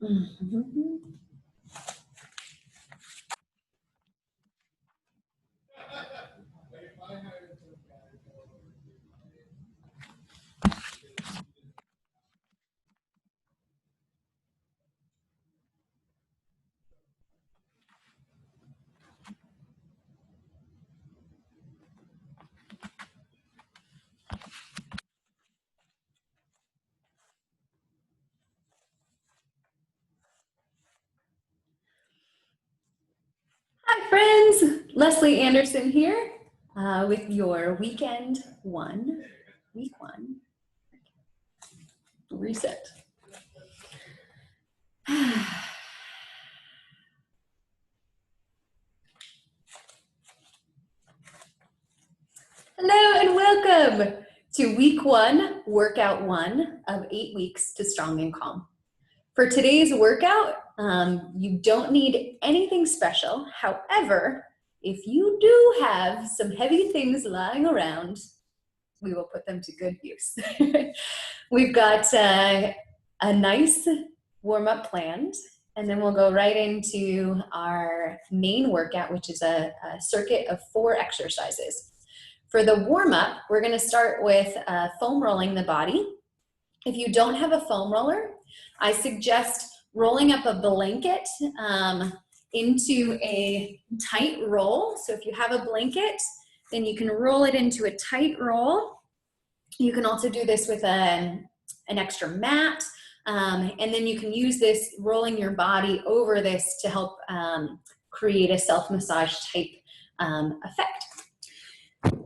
Mhm. Hi friends, Leslie Anderson here with your week one reset. Hello and welcome to week one, workout one of 8 weeks to strong and calm. For today's workout, you don't need anything special. However, if you do have some heavy things lying around, we will put them to good use. We've got a nice warm-up planned, and then we'll go right into our main workout, which is a circuit of 4 exercises. For the warm-up, we're going to start with foam rolling the body. If you don't have a foam roller, I suggest rolling up a blanket into a tight roll. So if you have a blanket, then you can roll it into a tight roll. You can also do this with an extra mat, and then you can use this rolling your body over this to help create a self-massage type effect.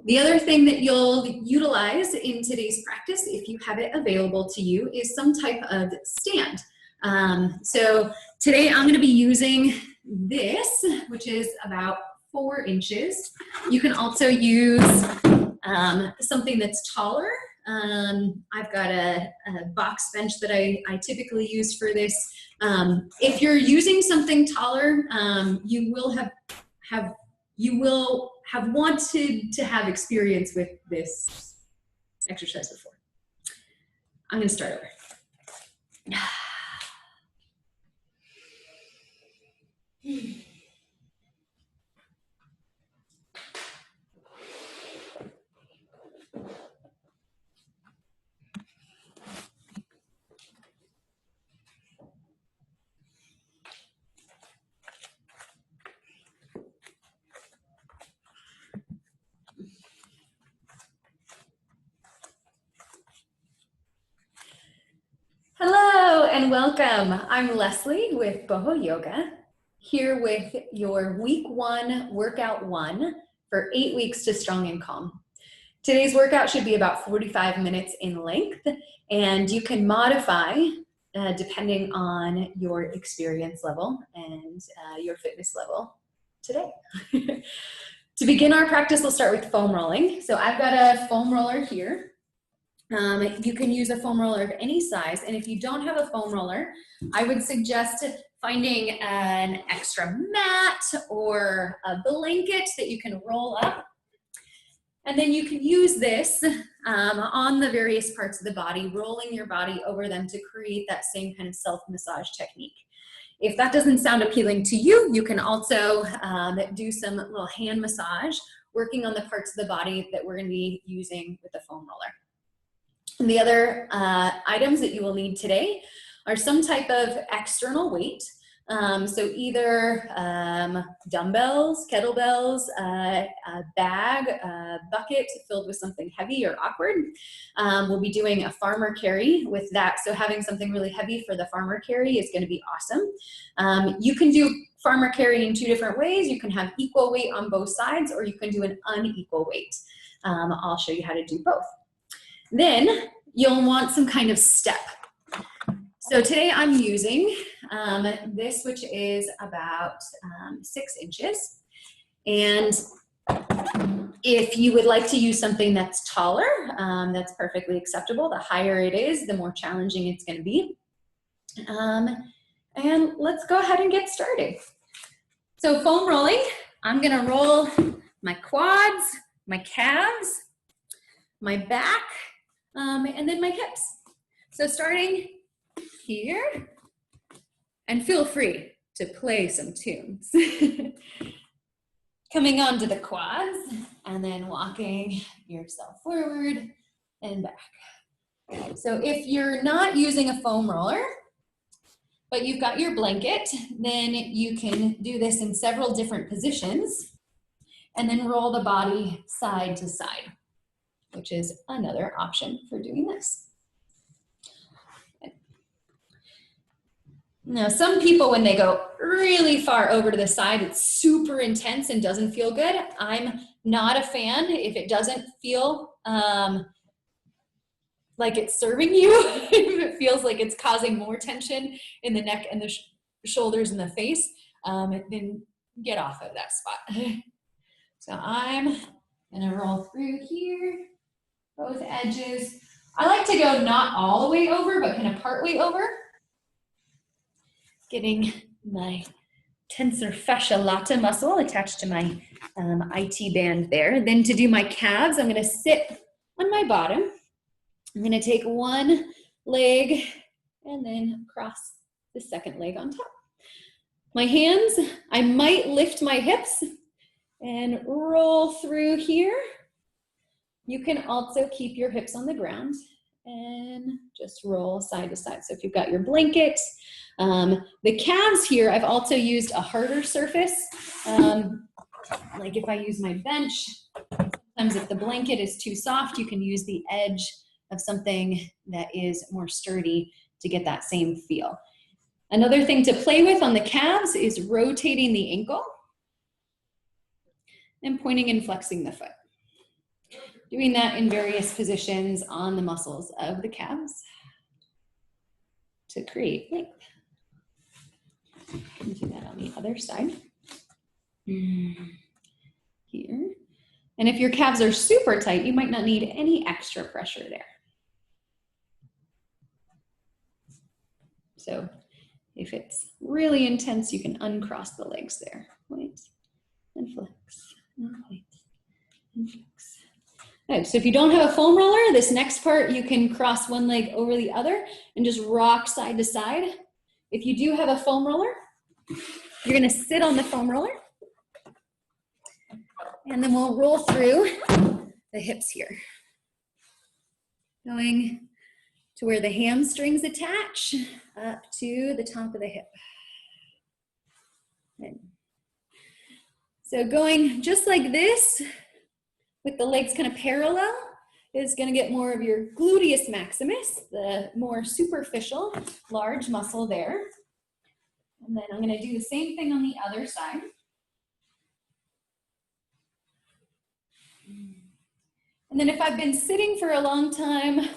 The other thing that you'll utilize in today's practice, if you have it available to you, is some type of stand. So today I'm going to be using this, which is about 4 inches. You can also use something that's taller. I've got a box bench that I typically use for this. If you're using something taller, you will have wanted to have experience with this exercise before. I'm going to start over. Hello and welcome. I'm Leslie with Boho Yoga, here with your week 1, workout 1 for 8 weeks to strong and calm. Today's workout should be about 45 minutes in length, and you can modify depending on your experience level and your fitness level today. To begin our practice, we'll start with foam rolling. So I've got a foam roller here. You can use a foam roller of any size, and if you don't have a foam roller, I would suggest finding an extra mat or a blanket that you can roll up, and then you can use this on the various parts of the body, rolling your body over them to create that same kind of self-massage technique. If that doesn't sound appealing to you, you can also do some little hand massage, working on the parts of the body that we're going to be using with the foam roller. The other items that you will need today are some type of external weight. So either dumbbells, kettlebells, a bag, a bucket filled with something heavy or awkward. We'll be doing a farmer carry with that. So having something really heavy for the farmer carry is going to be awesome. You can do farmer carry in 2 different ways. You can have equal weight on both sides, or you can do an unequal weight. I'll show you how to do both. Then you'll want some kind of step. So today I'm using this, which is about 6 inches. And if you would like to use something that's taller, that's perfectly acceptable. The higher it is, the more challenging it's going to be. And let's go ahead and get started. So foam rolling, I'm going to roll my quads, my calves, my back, and then my hips. So starting here, And feel free to play some tunes. Coming onto the quads and then walking yourself forward and back. So if you're not using a foam roller, but you've got your blanket, then you can do this in several different positions and then roll the body side to side, which is another option for doing this. Now, some people, when they go really far over to the side, it's super intense and doesn't feel good. I'm not a fan if it doesn't feel like it's serving you, if it feels like it's causing more tension in the neck and the shoulders and the face, then get off of that spot. So I'm gonna roll through here, both edges. I like to go not all the way over, but kind of part way over. Getting my tensor fascia lata muscle attached to my IT band there. Then to do my calves, I'm gonna sit on my bottom. I'm gonna take one leg and then cross the second leg on top. My hands, I might lift my hips and roll through here. You can also keep your hips on the ground and just roll side to side. So if you've got your blanket, the calves here, I've also used a harder surface. Like if I use my bench, sometimes if the blanket is too soft, you can use the edge of something that is more sturdy to get that same feel. Another thing to play with on the calves is rotating the ankle and pointing and flexing the foot. Doing that in various positions on the muscles of the calves to create length. And do that on the other side. Here. And if your calves are super tight, you might not need any extra pressure there. So if it's really intense, you can uncross the legs there. Point and flex, and point and flex. Good. So if you don't have a foam roller, this next part, you can cross one leg over the other and just rock side to side. If you do have a foam roller, you're gonna sit on the foam roller and then we'll roll through the hips here. Going to where the hamstrings attach up to the top of the hip. Good. So going just like this, with the legs kind of parallel, is gonna get more of your gluteus maximus, the more superficial, large muscle there. And then I'm gonna do the same thing on the other side. And then if I've been sitting for a long time,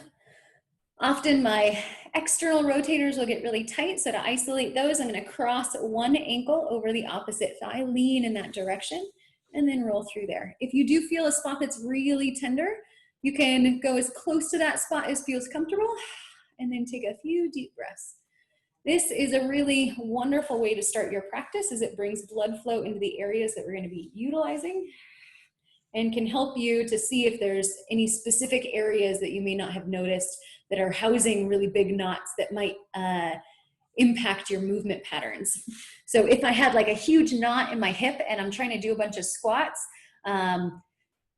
often my external rotators will get really tight. So to isolate those, I'm gonna cross one ankle over the opposite thigh, lean in that direction, and then roll through there. If you do feel a spot that's really tender, you can go as close to that spot as feels comfortable, and then take a few deep breaths. This is a really wonderful way to start your practice, as it brings blood flow into the areas that we're gonna be utilizing, and can help you to see if there's any specific areas that you may not have noticed that are housing really big knots that might impact your movement patterns. So if I had like a huge knot in my hip and I'm trying to do a bunch of squats,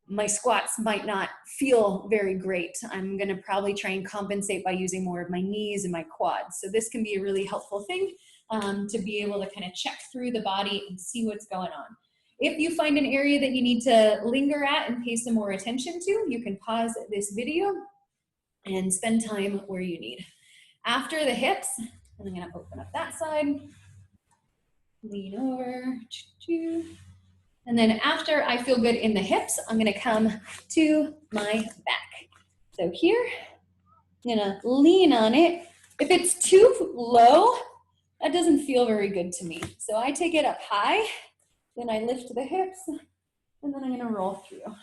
my squats might not feel very great. I'm gonna probably try and compensate by using more of my knees and my quads. So this can be a really helpful thing to be able to kind of check through the body and see what's going on. If you find an area that you need to linger at and pay some more attention to, you can pause this video and spend time where you need. After the hips, and I'm gonna open up that side, lean over, and then after I feel good in the hips, I'm gonna come to my back. So here, I'm gonna lean on it. If it's too low, that doesn't feel very good to me. So I take it up high, then I lift the hips, and then I'm gonna roll through.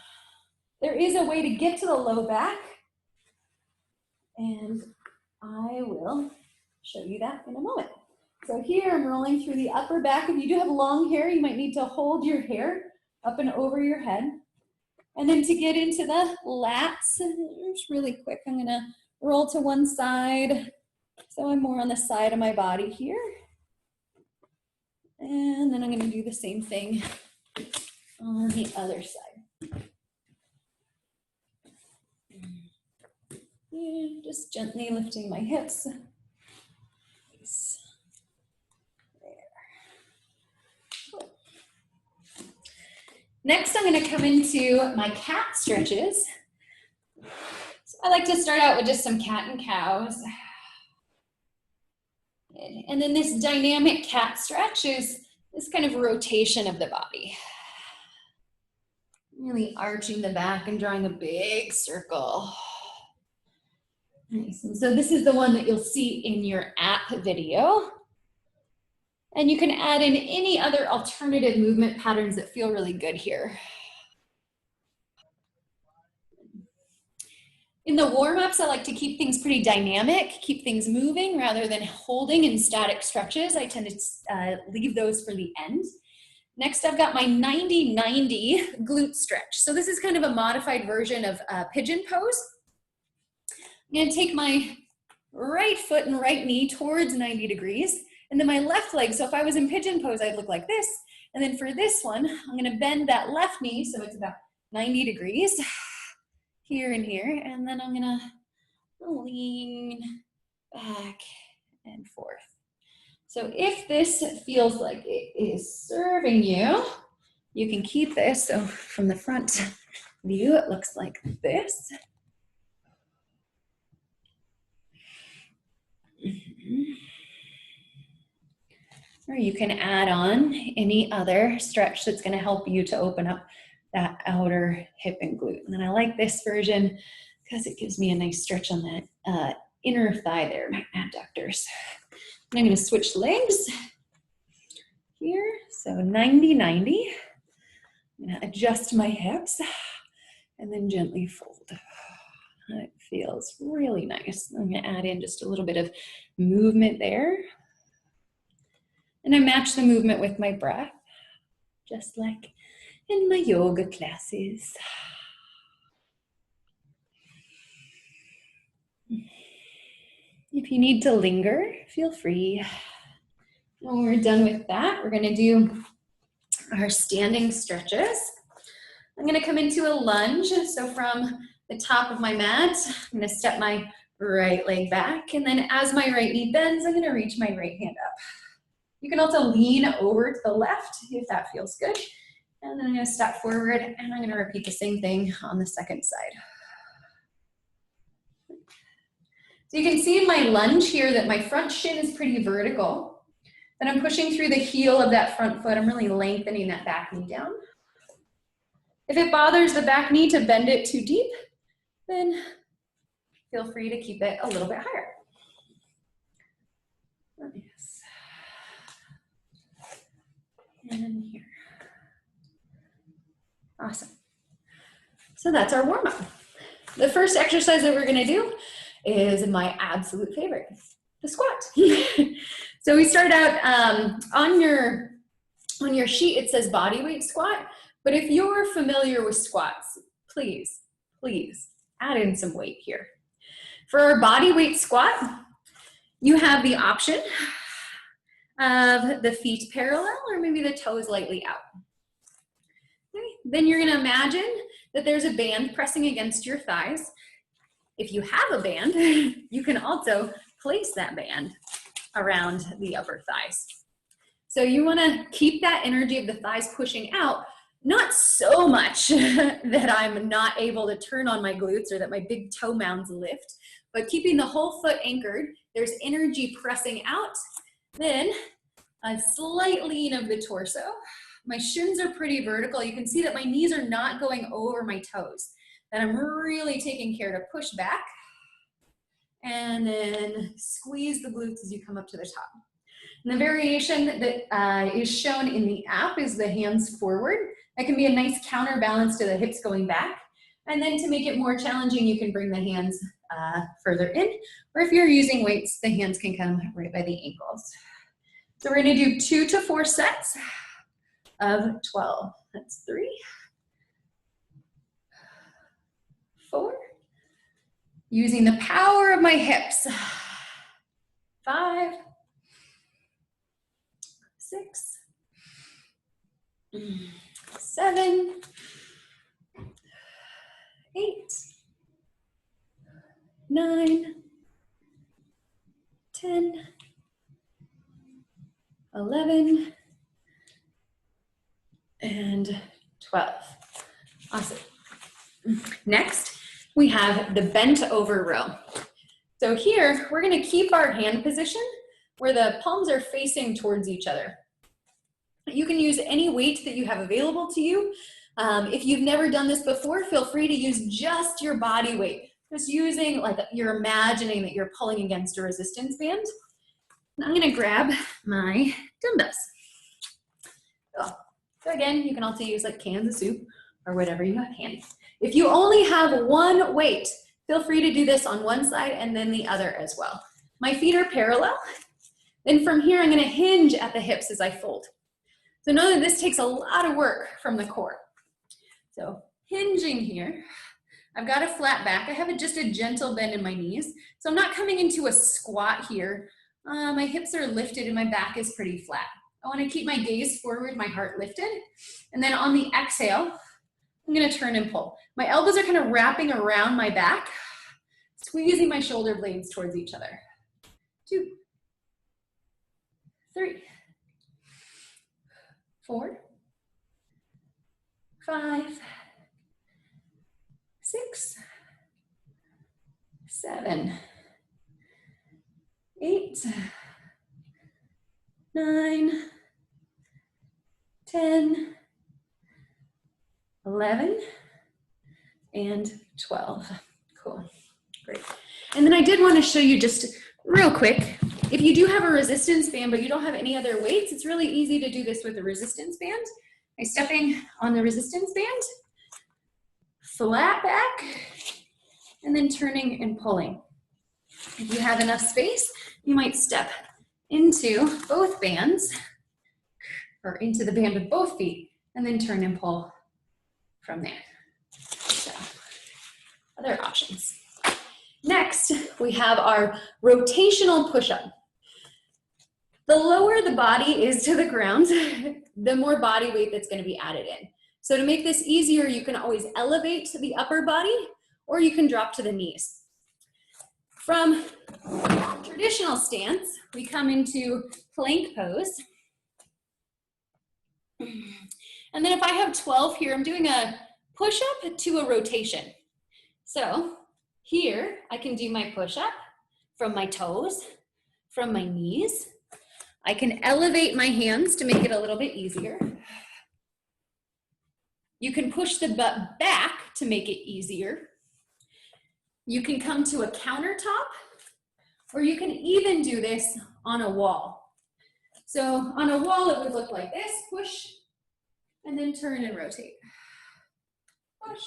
There is a way to get to the low back, and I will show you that in a moment. So here I'm rolling through the upper back. If you do have long hair, you might need to hold your hair up and over your head. And then to get into the lats, just really quick, I'm gonna roll to one side. So I'm more on the side of my body here. And then I'm gonna do the same thing on the other side. And just gently lifting my hips. Next, I'm gonna come into my cat stretches. So I like to start out with just some cat and cows. And then this dynamic cat stretch is this kind of rotation of the body. Really arching the back and drawing a big circle. Nice. And so this is the one that you'll see in your app video. And you can add in any other alternative movement patterns that feel really good here. In the warm-ups, I like to keep things pretty dynamic, keep things moving rather than holding in static stretches. I tend to leave those for the end. Next, I've got my 90-90 glute stretch. So this is kind of a modified version of pigeon pose. I'm gonna take my right foot and right knee towards 90 degrees, and then my left leg, so if I was in pigeon pose, I'd look like this. And then for this one, I'm gonna bend that left knee, so it's about 90 degrees, here and here, and then I'm gonna lean back and forth. So if this feels like it is serving you, you can keep this. So from the front view, it looks like this. Or you can add on any other stretch that's going to help you to open up that outer hip and glute. And then I like this version because it gives me a nice stretch on that inner thigh there, my adductors. And I'm going to switch legs here. So 90-90. I'm going to adjust my hips and then gently fold. It feels really nice. I'm going to add in just a little bit of movement there. And I match the movement with my breath, just like in my yoga classes. If you need to linger, feel free. When we're done with that, we're going to do our standing stretches. I'm going to come into a lunge. So from the top of my mat, I'm going to step my right leg back. And then as my right knee bends, I'm going to reach my right hand up. You can also lean over to the left if that feels good. And then I'm going to step forward and I'm going to repeat the same thing on the second side. So you can see in my lunge here that my front shin is pretty vertical. And I'm pushing through the heel of that front foot. I'm really lengthening that back knee down. If it bothers the back knee to bend it too deep, then feel free to keep it a little bit higher. Yes. And here. Awesome. So that's our warm-up. The first exercise that we're gonna do is my absolute favorite, the squat. So we start out on your sheet, it says body weight squat, but if you're familiar with squats, please add in some weight here. For our body weight squat, you have the option of the feet parallel or maybe the toes lightly out. Okay. Then you're gonna imagine that there's a band pressing against your thighs. If you have a band, you can also place that band around the upper thighs. So you wanna keep that energy of the thighs pushing out, not so much that I'm not able to turn on my glutes or that my big toe mounds lift, but keeping the whole foot anchored. There's energy pressing out. Then a slight lean of the torso. My shins are pretty vertical. You can see that my knees are not going over my toes. And I'm really taking care to push back. And then squeeze the glutes as you come up to the top. And the variation that is shown in the app is the hands forward. That can be a nice counterbalance to the hips going back. And then to make it more challenging, you can bring the hands further in. Or if you're using weights, the hands can come right by the ankles. So we're gonna do 2 to 4 sets of 12. That's 3, 4. Using the power of my hips. 5, 6, 7, 8, 9, 10, 11, and 12. Awesome. Next, we have the bent over row. So here, we're gonna keep our hand position where the palms are facing towards each other. You can use any weight that you have available to you. If you've never done this before, feel free to use just your body weight. Just using, like, you're imagining that you're pulling against a resistance band. And I'm gonna grab my dumbbells. So again, you can also use like cans of soup or whatever you have handy. If you only have one weight, feel free to do this on one side and then the other as well. My feet are parallel. Then from here, I'm gonna hinge at the hips as I fold. So know that this takes a lot of work from the core. So hinging here, I've got a flat back. I have just a gentle bend in my knees. So I'm not coming into a squat here. My hips are lifted and my back is pretty flat. I wanna keep my gaze forward, my heart lifted. And then on the exhale, I'm gonna turn and pull. My elbows are kind of wrapping around my back, squeezing my shoulder blades towards each other. 2, 3, 4, 5, 6, 7, 8, 9, 10, 11, and 12. Cool, great. And then I did want to show you just real quick, if you do have a resistance band but you don't have any other weights, it's really easy to do this with a resistance band. By stepping on the resistance band, flat back, and then turning and pulling. If you have enough space, you might step into both bands, or into the band of both feet, and then turn and pull from there. So, other options. Next, we have our rotational push-up. The lower the body is to the ground, the more body weight that's going to be added in. So to make this easier, you can always elevate the upper body, or you can drop to the knees. From traditional stance, we come into plank pose. And then if I have 12 here, I'm doing a push-up to a rotation. So here, I can do my push-up from my toes, from my knees. I can elevate my hands to make it a little bit easier. You can push the butt back to make it easier. You can come to a countertop, or you can even do this on a wall. So on a wall, it would look like this: push, and then turn and rotate. Push,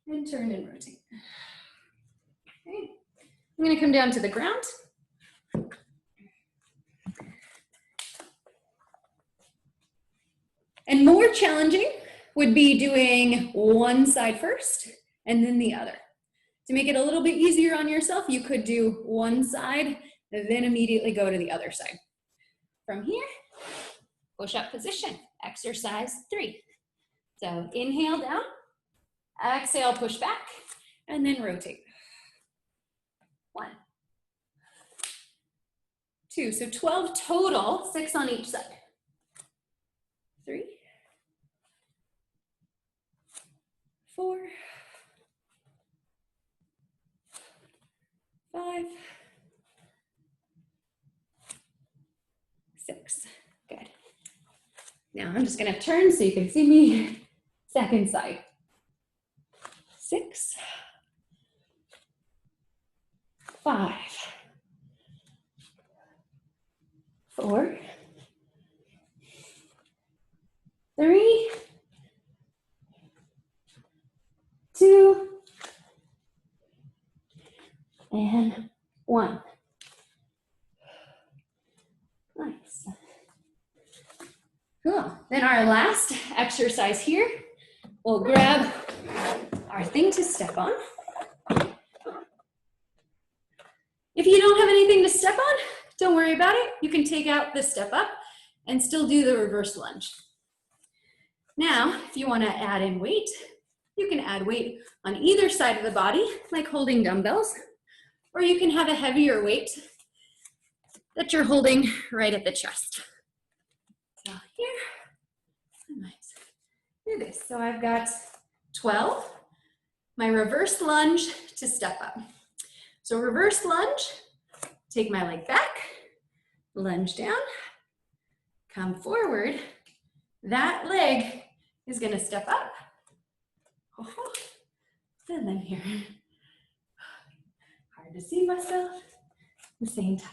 and turn and rotate. Okay. I'm gonna come down to the ground. And more challenging would be doing one side first and then the other. To make it a little bit easier on yourself, you could do one side and then immediately go to the other side. From here, push-up position, exercise 3. So inhale down, exhale, push back, and then rotate. 1, 2, so 12 total, 6 on each side. 3, 4, 5, 6. Good. Now I'm just going to turn so you can see me. Second side. 6, 5, 4, 3, 2, and 1. Nice. Cool. Then our last exercise here, we'll grab our thing to step on. If you don't have anything to step on, don't worry about it. You can take out the step up and still do the reverse lunge. Now, if you want to add in weight, you can add weight on either side of the body, like holding dumbbells, or you can have a heavier weight that you're holding right at the chest. So here, I might do this. So I've got 12, my reverse lunge to step up. So reverse lunge, take my leg back, lunge down, come forward. That leg is going to step up. And then here. Hard to see myself at the same time.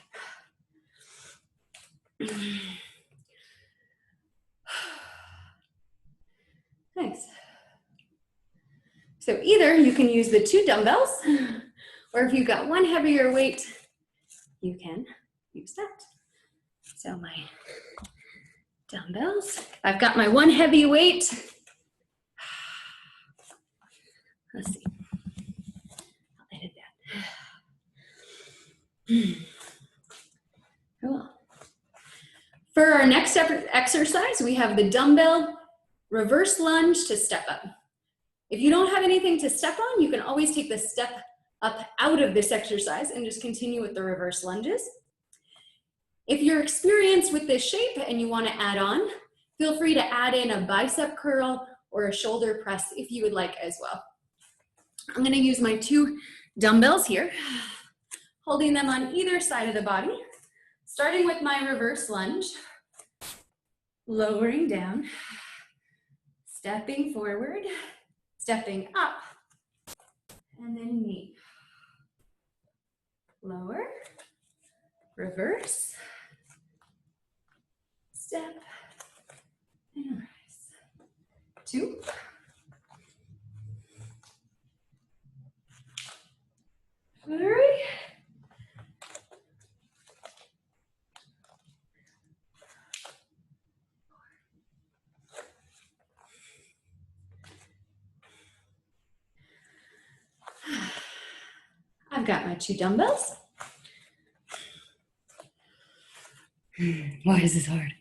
Nice. So either you can use the 2 dumbbells, or if you've got one heavier weight, you can use that. So my dumbbells, I've got my one heavy weight. Let's see. I'll edit that. Cool. For our next exercise, we have the dumbbell reverse lunge to step up. If you don't have anything to step on, you can always take the step up out of this exercise and just continue with the reverse lunges. If you're experienced with this shape and you want to add on, feel free to add in a bicep curl or a shoulder press if you would like as well. I'm going to use my 2 dumbbells here, holding them on either side of the body, starting with my reverse lunge, lowering down, stepping forward, stepping up, and then knee. Lower, reverse, step, and rise. 2. Three. I've got my 2 dumbbells. Why is this hard?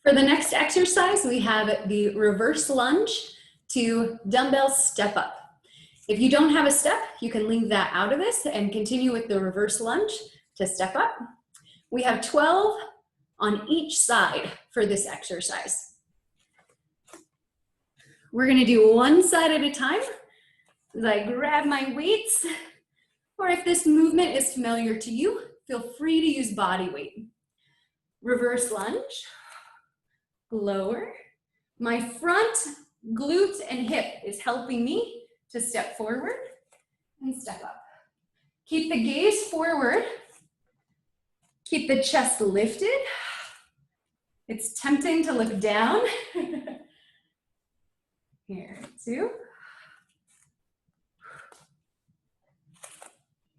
For the next exercise, we have the reverse lunge to dumbbell step up. If you don't have a step, you can leave that out of this and continue with the reverse lunge to step up. We have 12 on each side for this exercise. We're going to do one side at a time. As I grab my weights, or if this movement is familiar to you, feel free to use body weight. Reverse lunge, lower. My front glute and hip is helping me to step forward and step up. Keep the gaze forward. Keep the chest lifted. It's tempting to look down. Here, 2,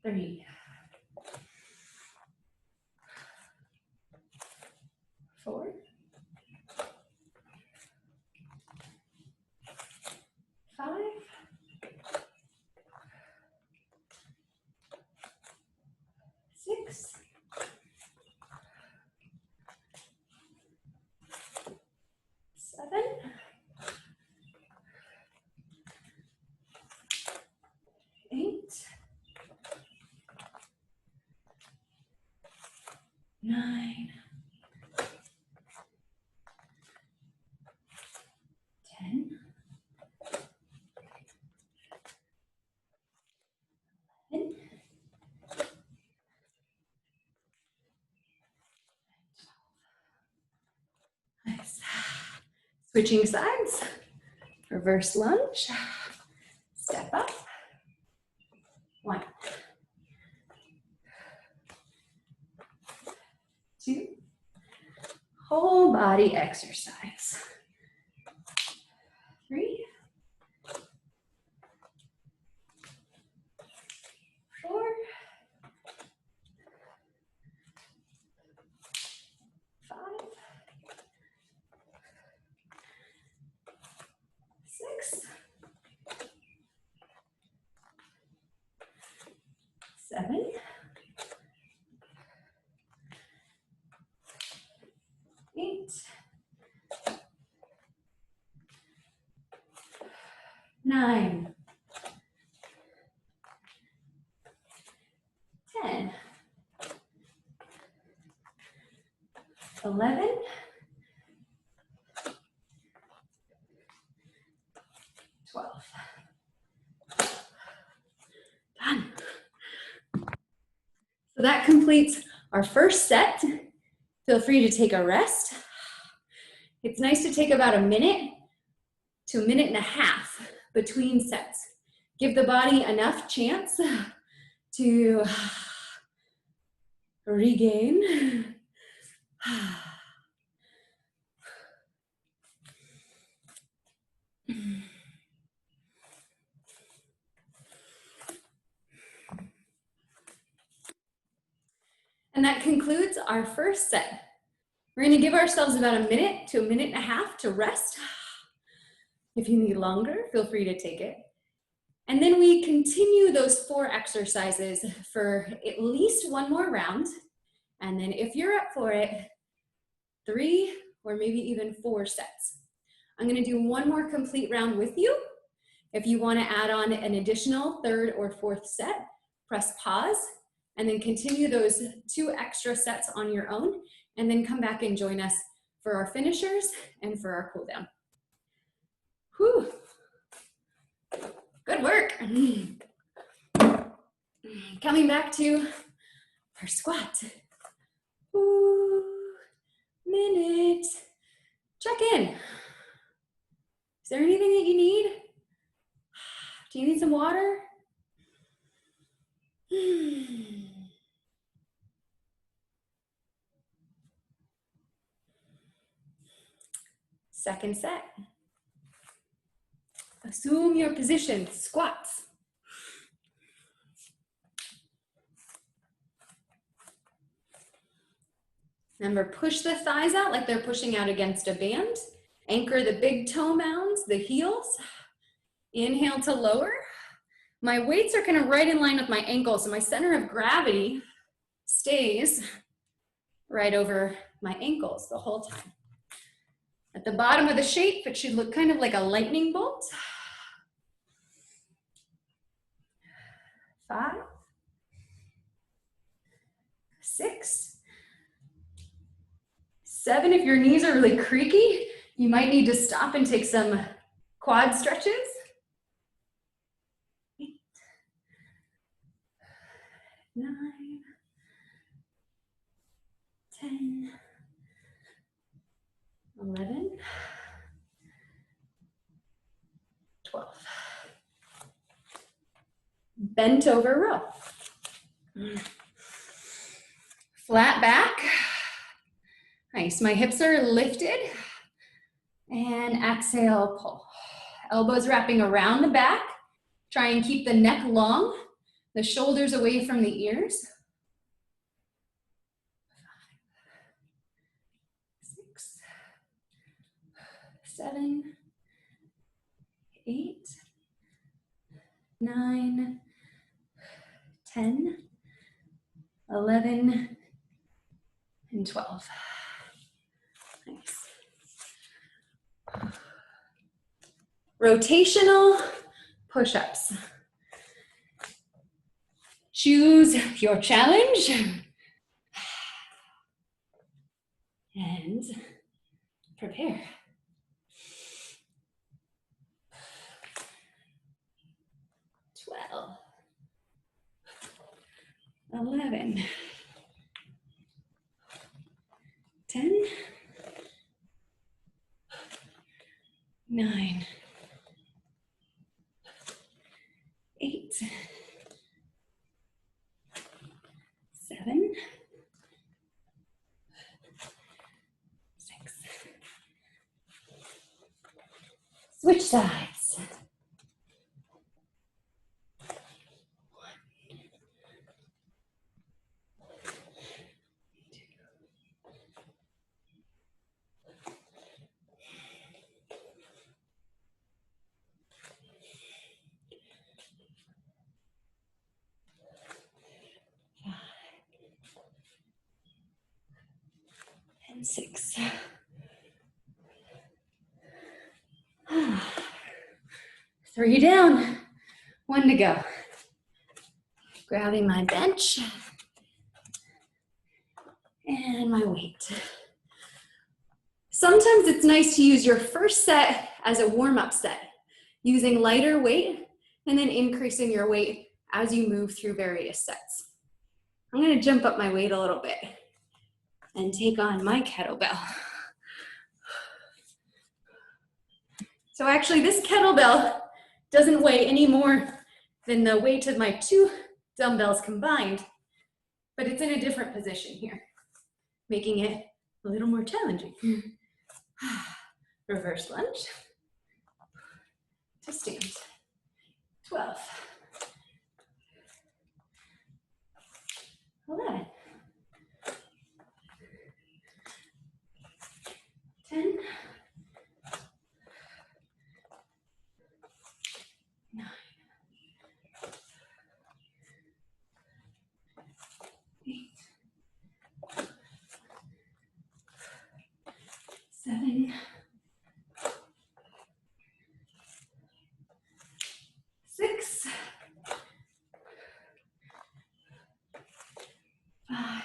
3, 4, 5, 6, 7, 8, 9, 10, 11, nice. Switching sides, reverse lunge, step up, 1, 2, whole body exercise, 3, 4, 5, 9, 10, 11, 12. Done. So that completes our first set. Feel free to take a rest. It's nice to take about a minute to a minute and a half between sets. Give the body enough chance to regain. And that concludes our first set. We're going to give ourselves about a minute to a minute and a half to rest. If you need longer, feel free to take it. And then we continue those 4 exercises for at least 1 more round. And then if you're up for it, 3 or maybe even 4 sets. I'm going to do 1 more complete round with you. If you want to add on an additional 3rd or 4th set, press pause and then continue those 2 extra sets on your own, and then come back and join us for our finishers and for our cool down. Whew. Good work. Coming back to our squat. Ooh, minute. Check in. Is there anything that you need? Do you need some water? Second set. Assume your position, squats. Remember, push the thighs out like they're pushing out against a band. Anchor the big toe mounds, the heels. Inhale to lower. My weights are kind of right in line with my ankles, so my center of gravity stays right over my ankles the whole time. At the bottom of the shape, it should look kind of like a lightning bolt. 5, 6, 7. If your knees are really creaky, you might need to stop and take some quad stretches. 8, 9, 10, 11, 12. Bent over row. Flat back. Nice, my hips are lifted. And exhale, pull. Elbows wrapping around the back. Try and keep the neck long, the shoulders away from the ears. 5, 6, 7, 8, 9, 10, 11, and 12. Nice. Rotational push-ups. Choose your challenge and prepare. 12, 11, 10, 9, 8, 7, 6. Switch sides. 1, 2, 5, and 6. 3 down, 1 to go. Grabbing my bench and my weight. Sometimes it's nice to use your first set as a warm-up set, using lighter weight and then increasing your weight as you move through various sets. I'm gonna jump up my weight a little bit and take on my kettlebell. So actually this kettlebell doesn't weigh any more than the weight of my 2 dumbbells combined, but it's in a different position here, making it a little more challenging. Reverse lunge to stand. 12, 11, 10, 9, 8, 7, 6, 5,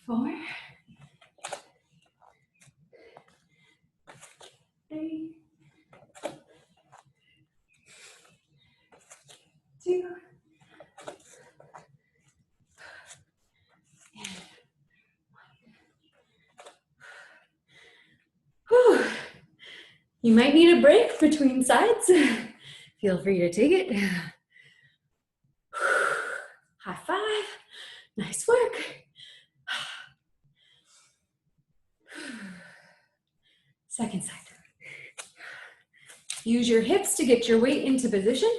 4, 3, 2, and 1. Whew. You might need a break between sides. Feel free to take it. High five. Nice work. Second side. Use your hips to get your weight into position.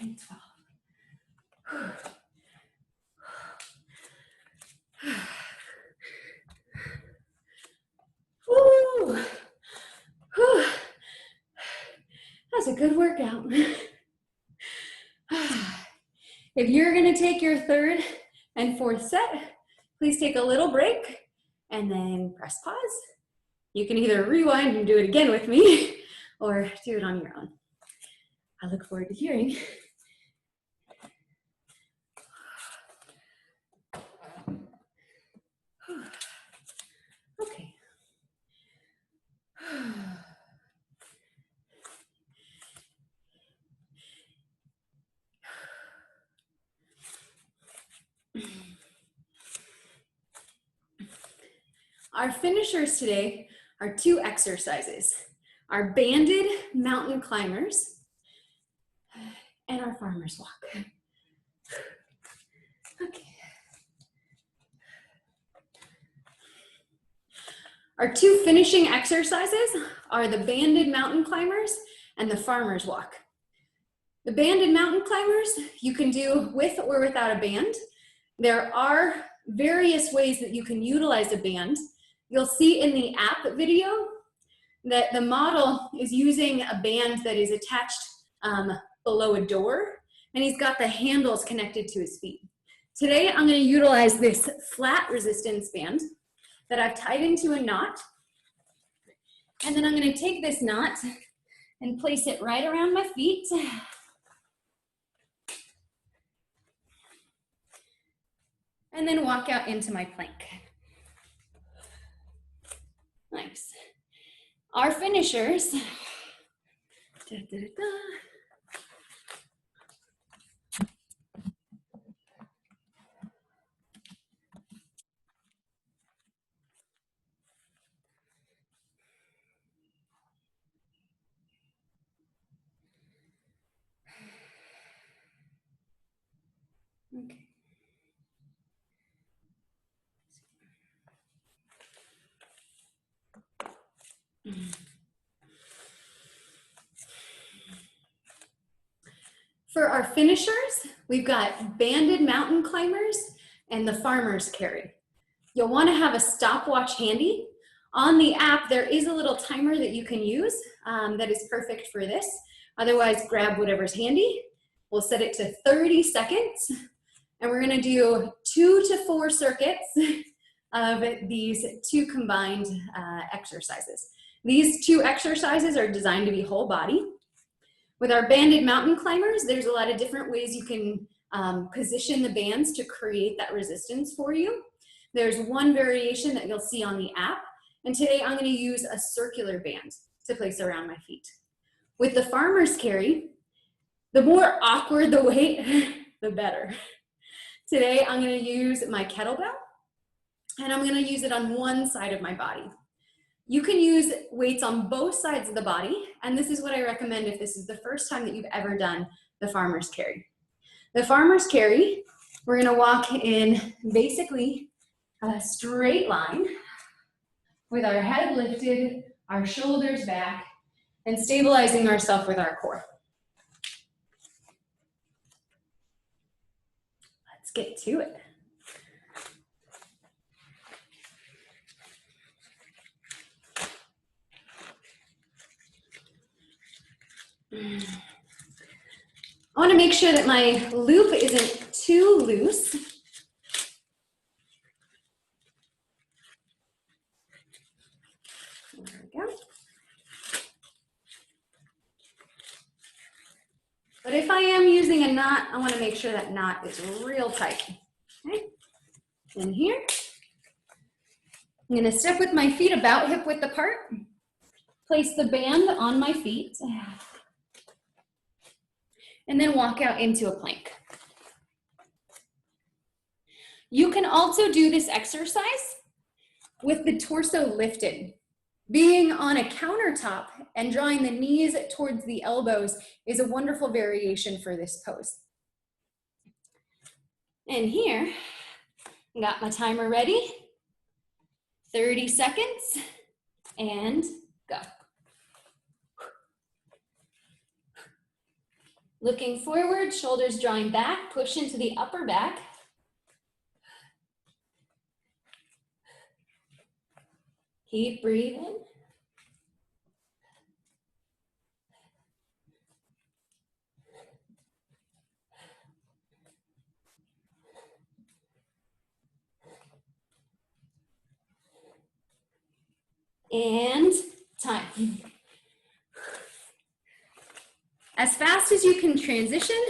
And 12. Woo! Whew. That's a good workout. If you're gonna take your 3rd and 4th set, please take a little break and then press pause. You can either rewind and do it again with me or do it on your own. I look forward to hearing. Okay. Our finishers today are 2 exercises, our banded mountain climbers and our farmer's walk. Okay. Our 2 finishing exercises are the banded mountain climbers and the farmer's walk. The banded mountain climbers you can do with or without a band. There are various ways that you can utilize a band. You'll see in the app video that the model is using a band that is attached below a door, and he's got the handles connected to his feet. Today, I'm going to utilize this flat resistance band that I've tied into a knot, and then I'm going to take this knot and place it right around my feet. And then walk out into my plank. Nice. Our finishers. Da, da, da, da. Okay. For our finishers, we've got banded mountain climbers and the farmer's carry. You'll want to have a stopwatch handy. On the app, there is a little timer that you can use that is perfect for this. Otherwise, grab whatever's handy. We'll set it to 30 seconds, and we're going to do 2 to 4 circuits of these 2 combined exercises. These 2 exercises are designed to be whole body. With our banded mountain climbers, there's a lot of different ways you can position the bands to create that resistance for you. There's one variation that you'll see on the app, and today I'm going to use a circular band to place around my feet. With the farmer's carry, the more awkward the weight, the better. Today I'm going to use my kettlebell, and I'm going to use it on one side of my body. You can use weights on both sides of the body, and this is what I recommend if this is the first time that you've ever done the farmer's carry. The farmer's carry, we're going to walk in basically a straight line with our head lifted, our shoulders back, and stabilizing ourselves with our core. Let's get to it. I want to make sure that my loop isn't too loose. There we go. But if I am using a knot, I want to make sure that knot is real tight. Okay. In here, I'm going to step with my feet about hip width apart. Place the band on my feet. And then walk out into a plank. You can also do this exercise with the torso lifted. Being on a countertop and drawing the knees towards the elbows is a wonderful variation for this pose. And here, got my timer ready. 30 seconds, and go. Looking forward, shoulders drawing back, push into the upper back. Keep breathing. And time. As fast as you can transition,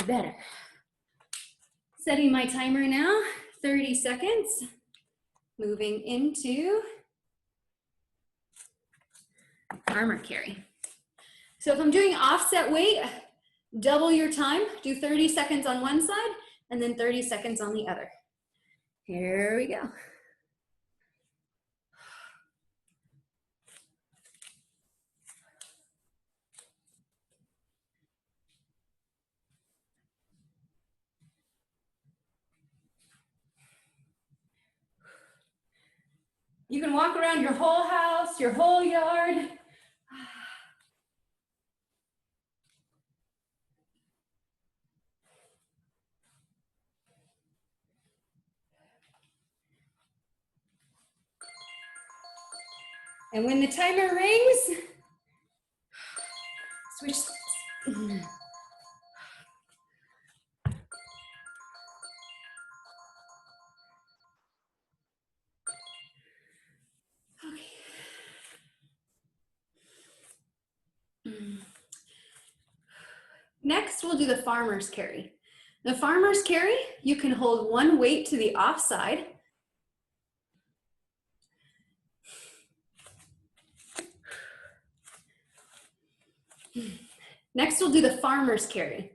better. Setting my timer now, 30 seconds. Moving into farmer carry. So if I'm doing offset weight, double your time. Do 30 seconds on one side and then 30 seconds on the other. Here we go. You can walk around your whole house, your whole yard. And when the timer rings, switch sides. Next, we'll do the farmer's carry. The farmer's carry, you can hold one weight to the offside. Next, we'll do the farmer's carry.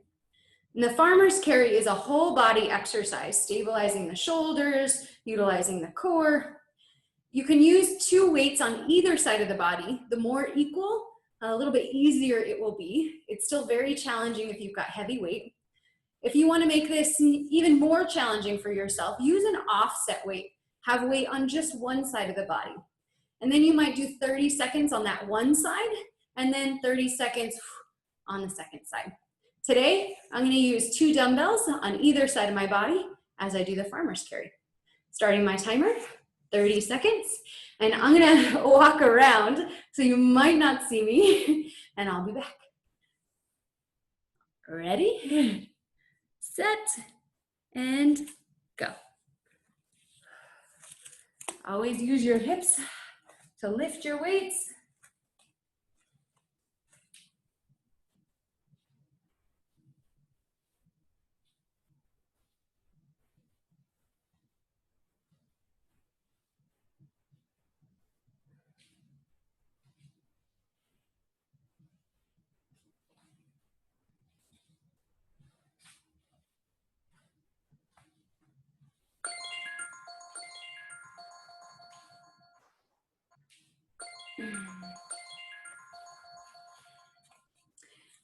And the farmer's carry is a whole body exercise, stabilizing the shoulders, utilizing the core. You can use 2 weights on either side of the body. The more equal, a little bit easier it will be. It's still very challenging if you've got heavy weight. If you want to make this even more challenging for yourself, use an offset weight. Have weight on just one side of the body. And then you might do 30 seconds on that one side, and then 30 seconds on the second side. Today, I'm going to use 2 dumbbells on either side of my body as I do the farmer's carry. Starting my timer, 30 seconds, and I'm going to walk around, so you might not see me, and I'll be back. Ready, set, and go. Always use your hips to lift your weights.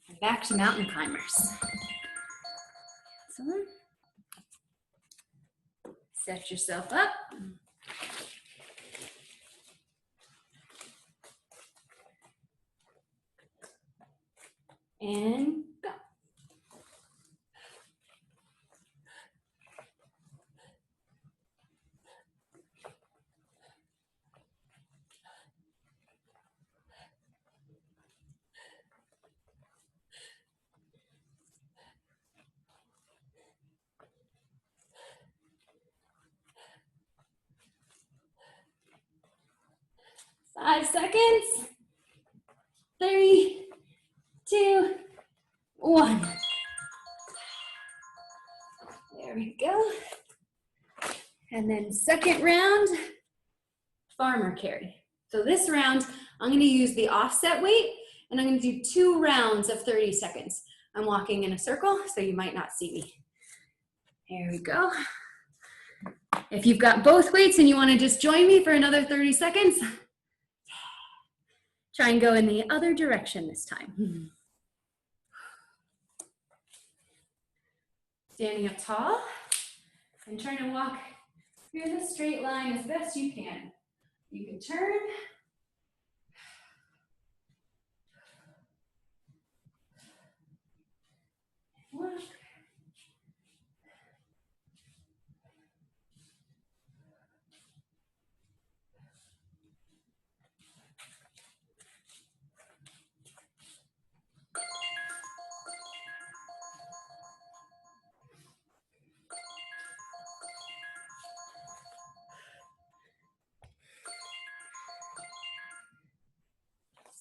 And back to mountain climbers. Excellent. Set yourself up. And go. Five seconds. 3, 2, 1. There we go. And then second round, farmer carry. So this round, I'm going to use the offset weight, and I'm going to do 2 rounds of 30 seconds. I'm walking in a circle, so you might not see me. There we go. If you've got both weights and you want to just join me for another 30 seconds, try and go in the other direction this time. Standing up tall and trying to walk through the straight line as best you can. You can turn. Walk.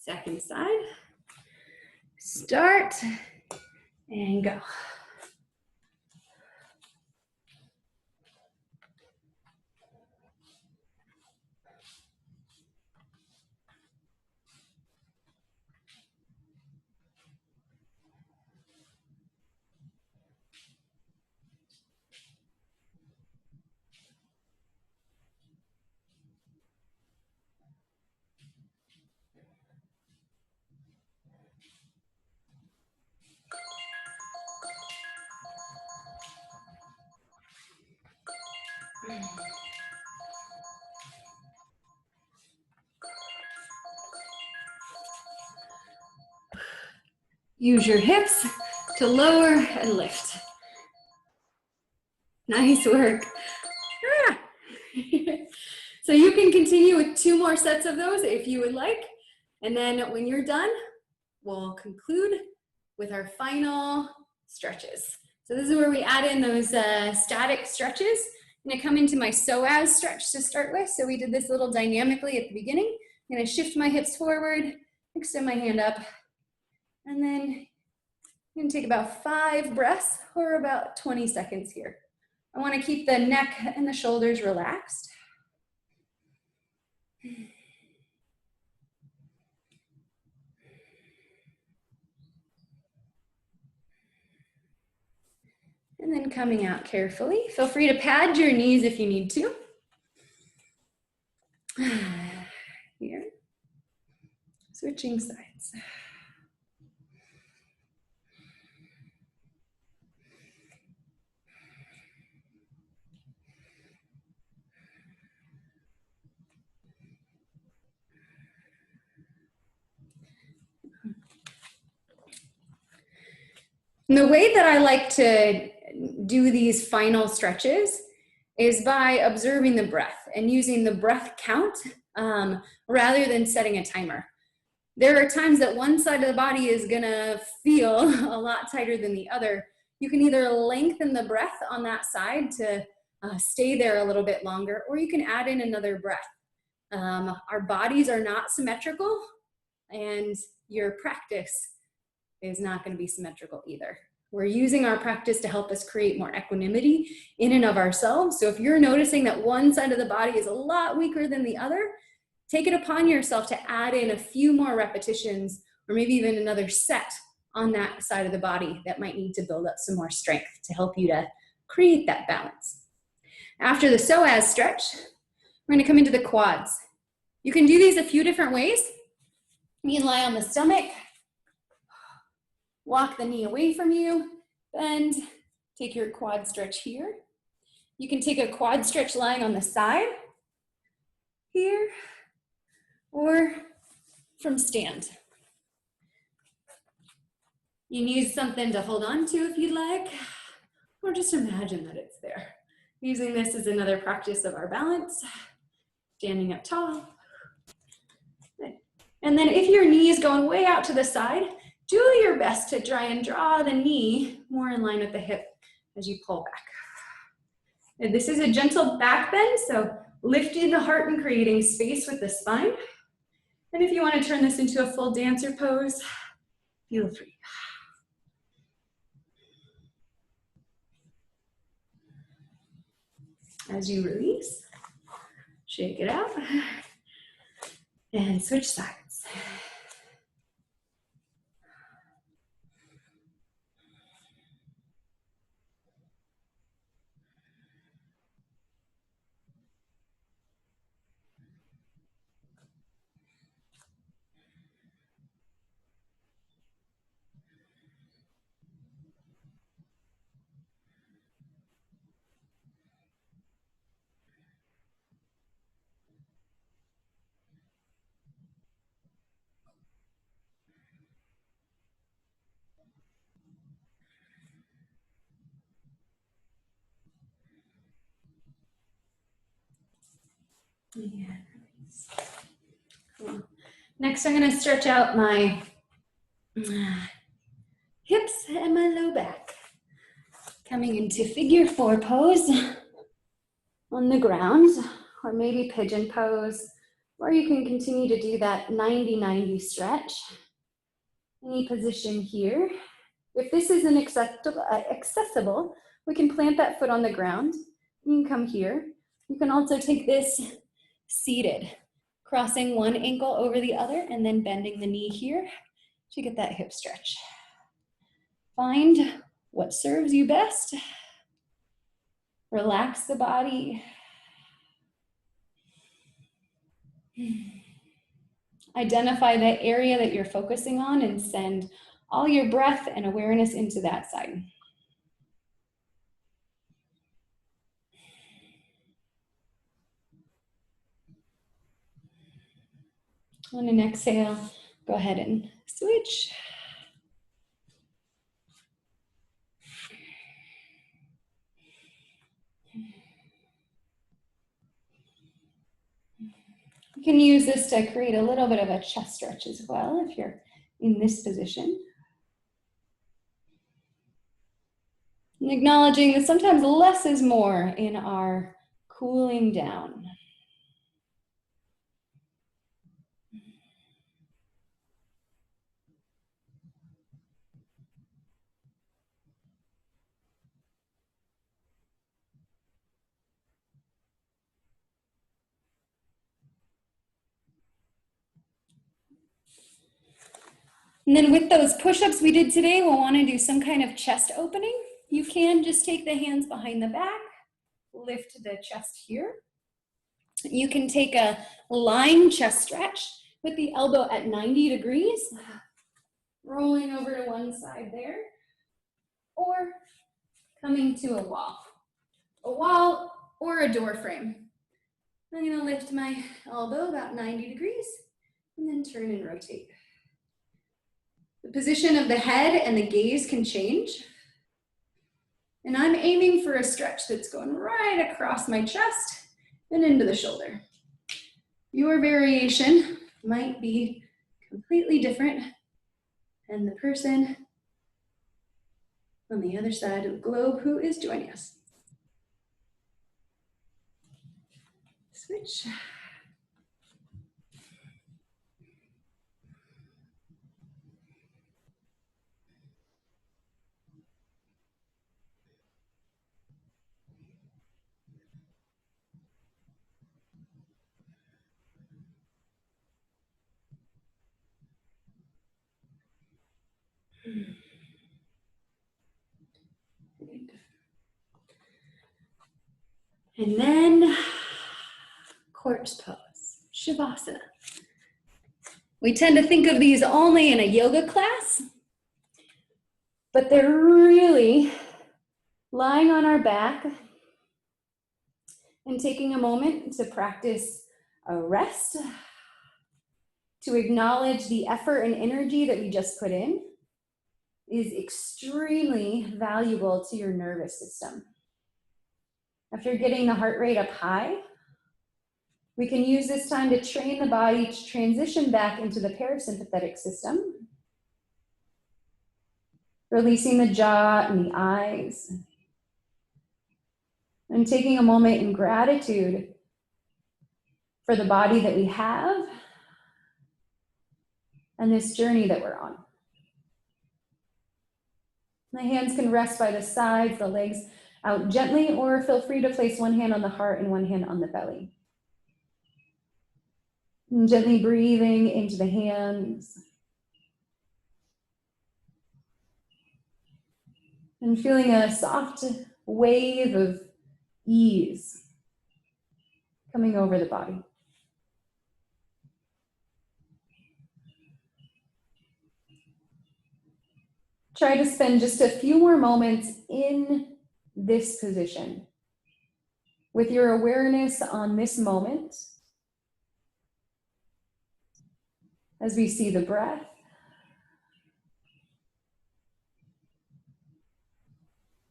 Second side. Start and go. Use your hips to lower and lift. Nice work. Ah. So you can continue with 2 more sets of those if you would like. And then when you're done, we'll conclude with our final stretches. So this is where we add in those static stretches. I'm gonna come into my psoas stretch to start with. So we did this little dynamically at the beginning. I'm gonna shift my hips forward, extend my hand up, and then I'm gonna take about 5 breaths or about 20 seconds here. I wanna keep the neck and the shoulders relaxed. And then coming out carefully. Feel free to pad your knees if you need to. Here. Switching sides. And the way that I like to do these final stretches is by observing the breath and using the breath count rather than setting a timer. There are times that one side of the body is gonna feel a lot tighter than the other. You can either lengthen the breath on that side to stay there a little bit longer, or you can add in another breath. Our bodies are not symmetrical, and your practice is not going to be symmetrical either. We're using our practice to help us create more equanimity in and of ourselves. So if you're noticing that one side of the body is a lot weaker than the other, take it upon yourself to add in a few more repetitions, or maybe even another set on that side of the body that might need to build up some more strength to help you to create that balance. After the psoas stretch, we're going to come into the quads. You can do these a few different ways. You can lie on the stomach, walk the knee away from you, bend, take your quad stretch here. You can take a quad stretch lying on the side here, or from stand. You can use something to hold on to if you'd like, or just imagine that it's there. Using this as another practice of our balance, standing up tall. And then if your knee is going way out to the side, do your best to try and draw the knee more in line with the hip as you pull back. And this is a gentle back bend, so lifting the heart and creating space with the spine. And if you want to turn this into a full dancer pose, feel free. As you release, shake it out, and switch sides. Yeah. Cool. Next, I'm going to stretch out my hips and my low back. Coming into figure 4 pose on the ground, or maybe pigeon pose, or you can continue to do that 90-90 stretch. Any position here. If this isn't accessible, we can plant that foot on the ground. You can come here. You can also take this seated, crossing one ankle over the other and then bending the knee here to get that hip stretch. Find what serves you best. Relax the body. Identify the area that you're focusing on and send all your breath and awareness into that side. On an exhale, go ahead and switch. You can use this to create a little bit of a chest stretch as well if you're in this position. And acknowledging that sometimes less is more in our cooling down. And then with those push-ups we did today, we'll want to do some kind of chest opening. You can just take the hands behind the back, lift the chest here. You can take a lying chest stretch with the elbow at 90 degrees, rolling over to one side there, or coming to a wall or a door frame. I'm gonna lift my elbow about 90 degrees and then turn and rotate. The position of the head and the gaze can change. And I'm aiming for a stretch that's going right across my chest and into the shoulder. Your variation might be completely different than the person on the other side of the globe who is joining us. Switch. And then corpse pose, Shavasana. We tend to think of these only in a yoga class, but they're really lying on our back and taking a moment to practice a rest, to acknowledge the effort and energy that we just put in is extremely valuable to your nervous system. After getting the heart rate up high, we can use this time to train the body to transition back into the parasympathetic system, releasing the jaw and the eyes, and taking a moment in gratitude for the body that we have and this journey that we're on. The hands can rest by the sides, the legs out gently, or feel free to place one hand on the heart and one hand on the belly. And gently breathing into the hands. And feeling a soft wave of ease coming over the body. Try to spend just a few more moments in this position with your awareness on this moment as we see the breath.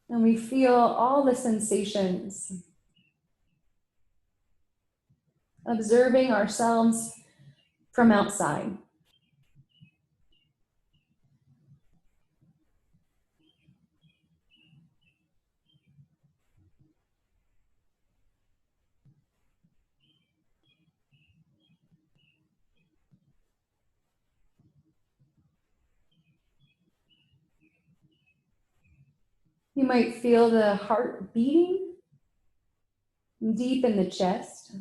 And we feel all the sensations, observing ourselves from outside. You might feel the heart beating deep in the chest.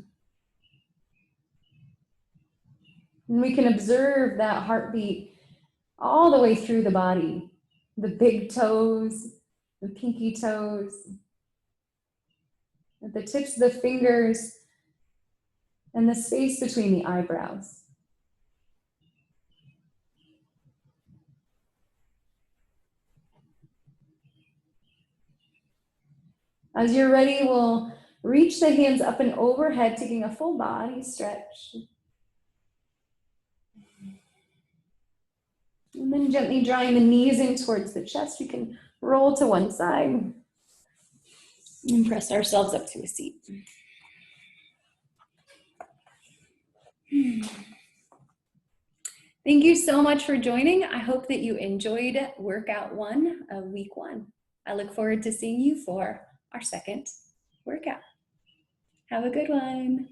And we can observe that heartbeat all the way through the body, the big toes, the pinky toes, at the tips of the fingers, and the space between the eyebrows. As you're ready, we'll reach the hands up and overhead, taking a full body stretch. And then gently drawing the knees in towards the chest, we can roll to one side and press ourselves up to a seat. Thank you so much for joining. I hope that you enjoyed workout 1 of week 1. I look forward to seeing you for our second workout. Have a good one.